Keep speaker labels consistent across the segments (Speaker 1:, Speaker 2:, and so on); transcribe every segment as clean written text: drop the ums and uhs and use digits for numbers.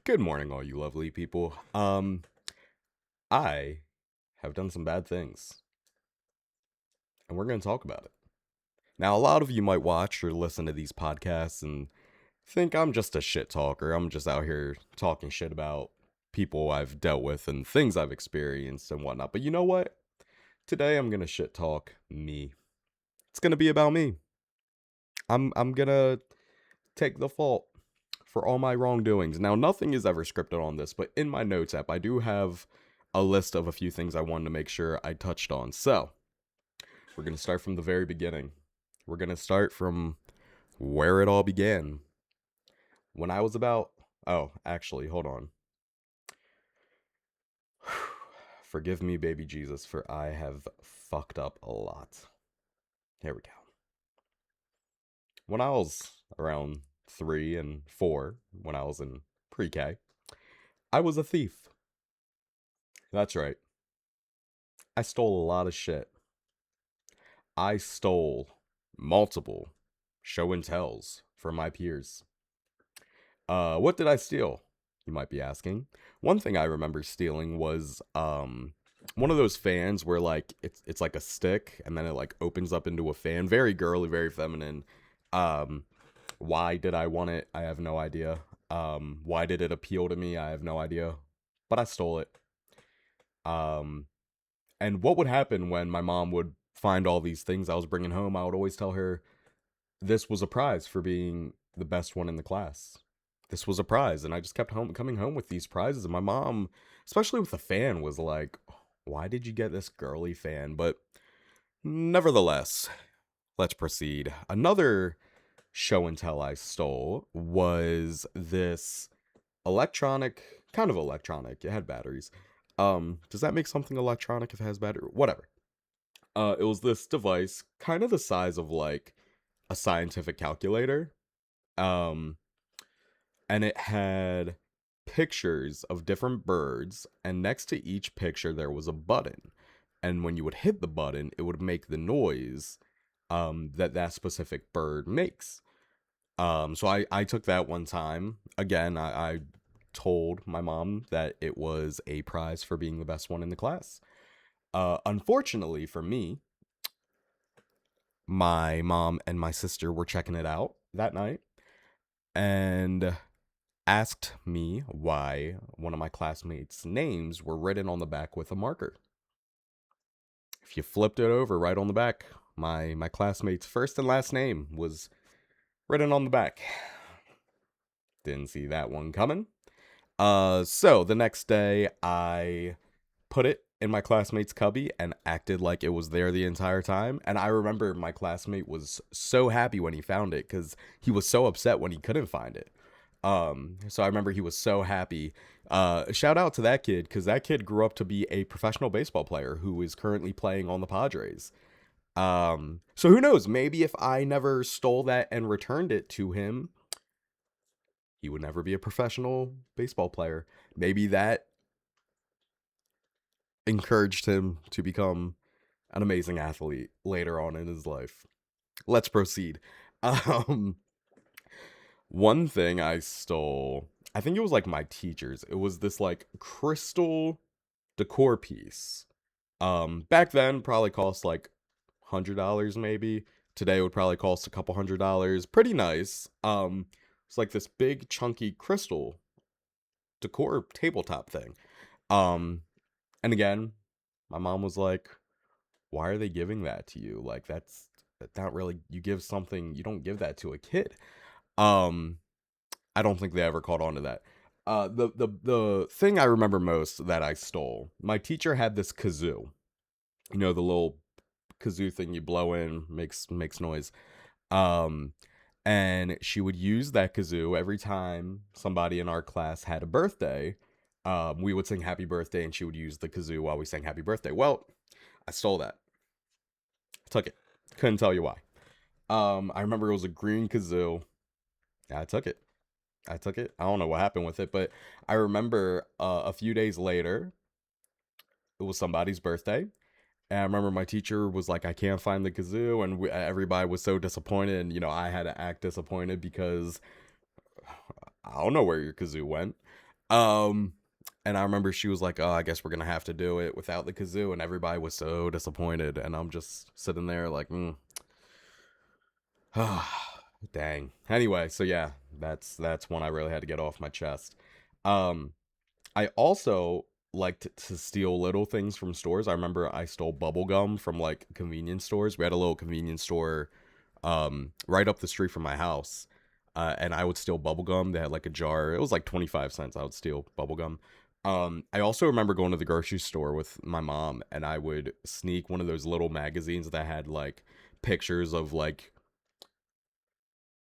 Speaker 1: Good morning, all you lovely people. I have done some bad things, and we're going to talk about it. Now, a lot of you might watch or listen to these podcasts and think I'm just a shit talker. I'm just out here talking shit about people I've dealt with and things I've experienced and whatnot. But you know what? Today I'm going to shit talk me. It's going to be about me. I'm going to take the fault for all my wrongdoings. Now, nothing is ever scripted on this, but in my notes app, I do have a list of a few things I wanted to make sure I touched on. So, we're going to start from the very beginning. We're going to start from where it all began. When I was about, oh, actually, hold on. Forgive me, baby Jesus, for I have fucked up a lot. Here we go. When I was around 3 and 4, when I was in pre K, I was a thief. That's right. I stole a lot of shit. I stole multiple show and tells from my peers. What did I steal? You might be asking. One thing I remember stealing was one of those fans where like it's like a stick and then it like opens up into a fan. Very girly, very feminine. Um why did I want it? I have no idea. Why did it appeal to me? I have no idea. But I stole it. Um and what would happen when my mom would find all these things I was bringing home? I would always tell her this was a prize for being the best one in the class. This was a prize, and I just kept coming home with these prizes. And my mom, especially with the fan, was like, "Why did you get this girly fan?" But nevertheless, let's proceed. Another show and tell I stole was this kind of electronic. It had batteries. Does that make something electronic if it has battery? Whatever. It was this device, kind of the size of like a scientific calculator. Um, and it had pictures of different birds, and next to each picture there was a button. And when you would hit the button, it would make the noise that specific bird makes. So I took that one time. Again, I told my mom that it was a prize for being the best one in the class. Unfortunately for me, my mom and my sister were checking it out that night and asked me why one of my classmates' names were written on the back with a marker. If you flipped it over right on the back, my classmate's first and last name was written on the back. Didn't see that one coming. So the next day I put it in my classmate's cubby and acted like it was there the entire time. And I remember my classmate was so happy when he found it because he was so upset when he couldn't find it. So I remember he was so happy. Shout out to that kid because that kid grew up to be a professional baseball player who is currently playing on the Padres. So who knows? Maybe if I never stole that and returned it to him, he would never be a professional baseball player. Maybe that encouraged him to become an amazing athlete later on in his life. Let's proceed. Um, One thing I stole, I think it was like my teacher's. It was this like crystal decor piece. Back then probably cost like $100 maybe. Today it would probably cost a couple $100. Pretty nice. It's like this big chunky crystal decor tabletop thing. Um, and again, my mom was like, "Why are they giving that to you? Like that's not really you give something you don't give that to a kid." Um, I don't think they ever caught on to that. The thing I remember most that I stole, my teacher had this kazoo. You know, the little kazoo thing you blow in, makes noise. Um, and she would use that kazoo every time somebody in our class had a birthday. We would sing happy birthday and she would use the kazoo while we sang happy birthday. Well, I stole that. Took it. Couldn't tell you why. I remember it was a green kazoo. Yeah, I took it. I took it. I don't know what happened with it, but I remember a few days later, it was somebody's birthday. And I remember my teacher was like, I can't find the kazoo. And everybody was so disappointed. And, I had to act disappointed because I don't know where your kazoo went. Um, and I remember she was like, "Oh, I guess we're gonna have to do it without the kazoo," and everybody was so disappointed, and I'm just sitting there like, dang. Anyway, so yeah, that's one I really had to get off my chest. Um, I also liked to steal little things from stores. I remember I stole bubble gum from like convenience stores. We had a little convenience store right up the street from my house. And I would steal bubble gum. They had like a jar. It was like 25 cents. I would steal bubble gum. I also remember going to the grocery store with my mom and I would sneak one of those little magazines that had like pictures of like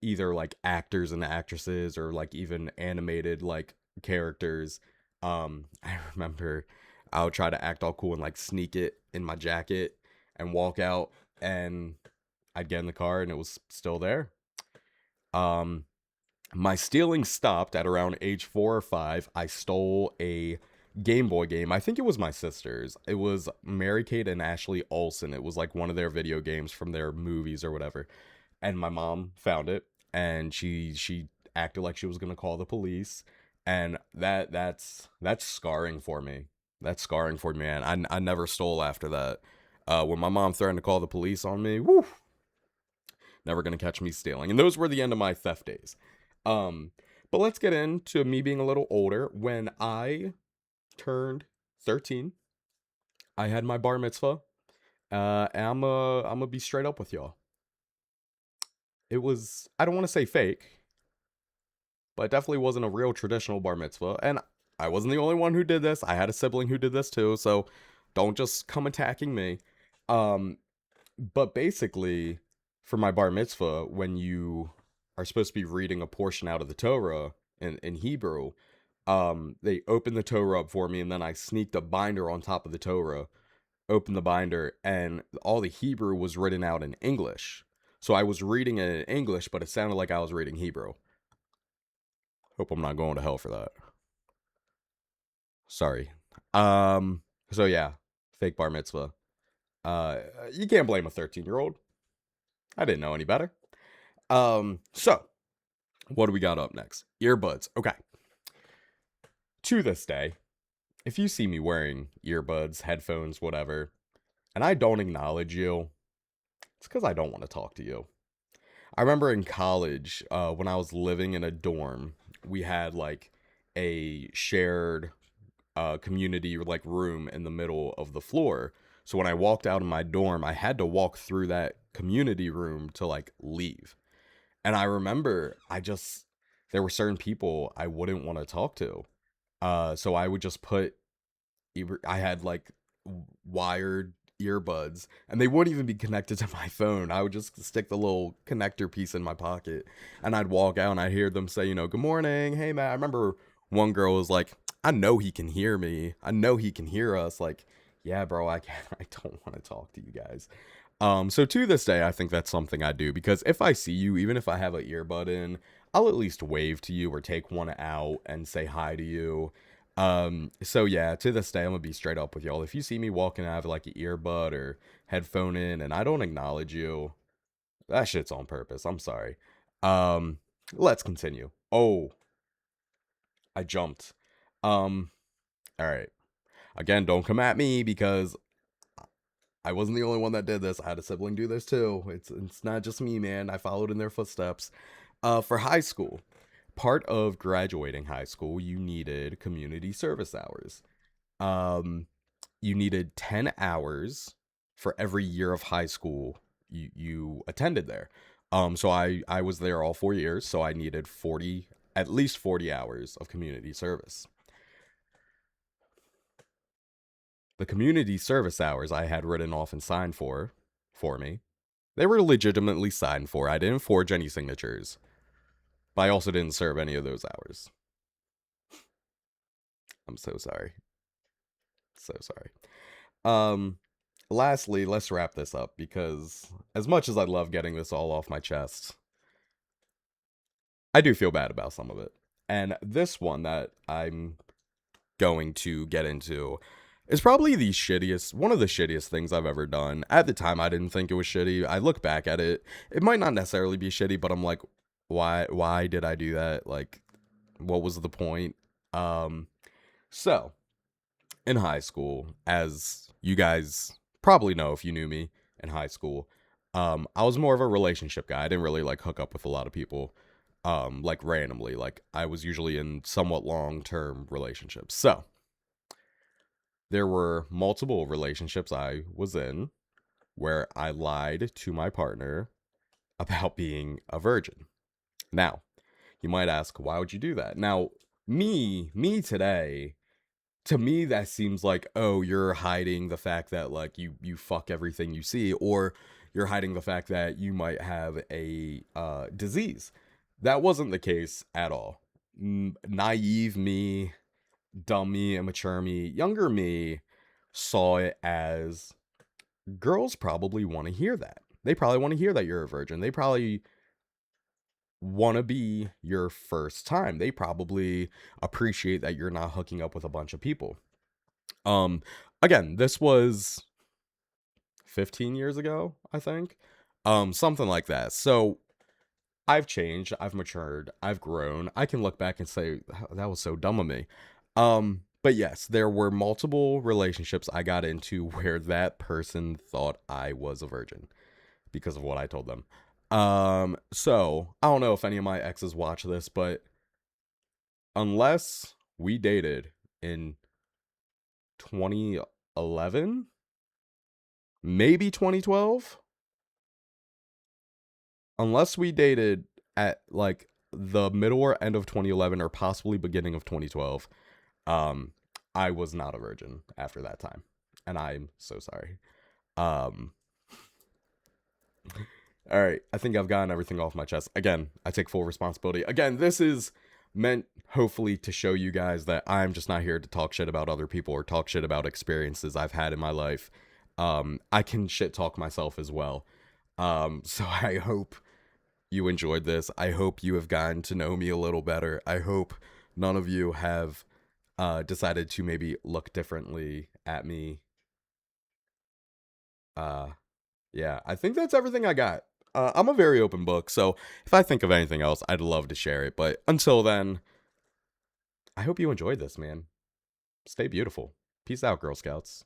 Speaker 1: either like actors and actresses or like even animated like characters. I remember I would try to act all cool and like sneak it in my jacket and walk out, and I'd get in the car and it was still there. Um my stealing stopped at around age 4 or 5. I stole a Game Boy game. I think it was my sister's. It was Mary Kate and Ashley Olsen. It was like one of their video games from their movies or whatever. And my mom found it and she acted like she was going to call the police, and that's scarring for me. That's scarring for me, man. I never stole after that. When my mom threatened to call the police on me, woo, never gonna catch me stealing. And those were the end of my theft days. Um, but let's get into me being a little older. When I turned 13, I had my bar mitzvah. And I'm gonna be straight up with y'all. It was, I don't want to say fake, but it definitely wasn't a real traditional bar mitzvah. And I wasn't the only one who did this. I had a sibling who did this too, so don't just come attacking me. Um, but basically, for my bar mitzvah, when you are supposed to be reading a portion out of the Torah in Hebrew, they opened the Torah up for me, and then I sneaked a binder on top of the Torah, opened the binder, and all the Hebrew was written out in English. So I was reading it in English, but it sounded like I was reading Hebrew. Hope I'm not going to hell for that. Sorry. So yeah, fake bar mitzvah. Uh, you can't blame a 13-year-old. I didn't know any better. So what do we got up next? Earbuds. Okay. To this day, if you see me wearing earbuds, headphones, whatever, and I don't acknowledge you, it's because I don't want to talk to you. I remember in college, when I was living in a dorm, we had like a shared community like room in the middle of the floor. So when I walked out of my dorm, I had to walk through that community room to like leave. And I remember there were certain people I wouldn't want to talk to. So I would just I had like wired earbuds and they wouldn't even be connected to my phone. I would just stick the little connector piece in my pocket and I'd walk out and I'd hear them say, good morning. Hey, man. I remember one girl was like, I know he can hear me. I know he can hear us. Like, yeah, bro, I can't, I don't want to talk to you guys. So to this day, I think that's something I do because if I see you, even if I have an earbud in, I'll at least wave to you or take one out and say hi to you. So yeah, to this day, I'm gonna be straight up with y'all. If you see me walking out of like an earbud or headphone in and I don't acknowledge you, that shit's on purpose. I'm sorry. Um, let's continue. Oh, I jumped. Um, all right. Again, don't come at me because I wasn't the only one that did this. I had a sibling do this too. It's not just me, man. I followed in their footsteps. For high school, part of graduating high school, you needed community service hours. Um, you needed 10 hours for every year of high school you attended there. So I was there all 4 years, so I needed 40, at least 40 hours of community service. The community service hours I had written off and signed for me. They were legitimately signed for. I didn't forge any signatures, but I also didn't serve any of those hours. I'm so sorry. So sorry. Um, Lastly, let's wrap this up because as much as I love getting this all off my chest, I do feel bad about some of it. And this one that I'm going to get into is probably one of the shittiest things I've ever done. At the time, I didn't think it was shitty. I look back at it, it might not necessarily be shitty, but I'm like, why did I do that? Like, what was the point? Um, so in high school, as you guys probably know if you knew me in high school, I was more of a relationship guy. I didn't really like hook up with a lot of people, like randomly. Like I was usually in somewhat long-term relationships. So there were multiple relationships I was in where I lied to my partner about being a virgin. Now, you might ask, why would you do that? Now, me today, to me that seems like, oh, you're hiding the fact that like you fuck everything you see, or you're hiding the fact that you might have a disease. That wasn't the case at all. Naive me, dumb me, immature me, younger me saw it as girls probably want to hear that. They probably want to hear that you're a virgin. They probably want to be your first time. They probably appreciate that you're not hooking up with a bunch of people. Um again, this was 15 years ago, I think. Something like that. So, I've changed, I've matured, I've grown. I can look back and say that was so dumb of me. But yes, there were multiple relationships I got into where that person thought I was a virgin because of what I told them. So I don't know if any of my exes watch this, but unless we dated in 2011, maybe 2012, unless we dated at like the middle or end of 2011 or possibly beginning of 2012, um, I was not a virgin after that time, and I'm so sorry. Um, all right, I think I've gotten everything off my chest. Again, I take full responsibility. Again, this is meant hopefully to show you guys that I'm just not here to talk shit about other people or talk shit about experiences I've had in my life. I can shit talk myself as well. So I hope you enjoyed this. I hope you have gotten to know me a little better. I hope none of you have decided to maybe look differently at me. Uh, yeah, I think that's everything I got. I'm a very open book, so if I think of anything else, I'd love to share it. But until then, I hope you enjoyed this, man. Stay beautiful. Peace out, Girl Scouts.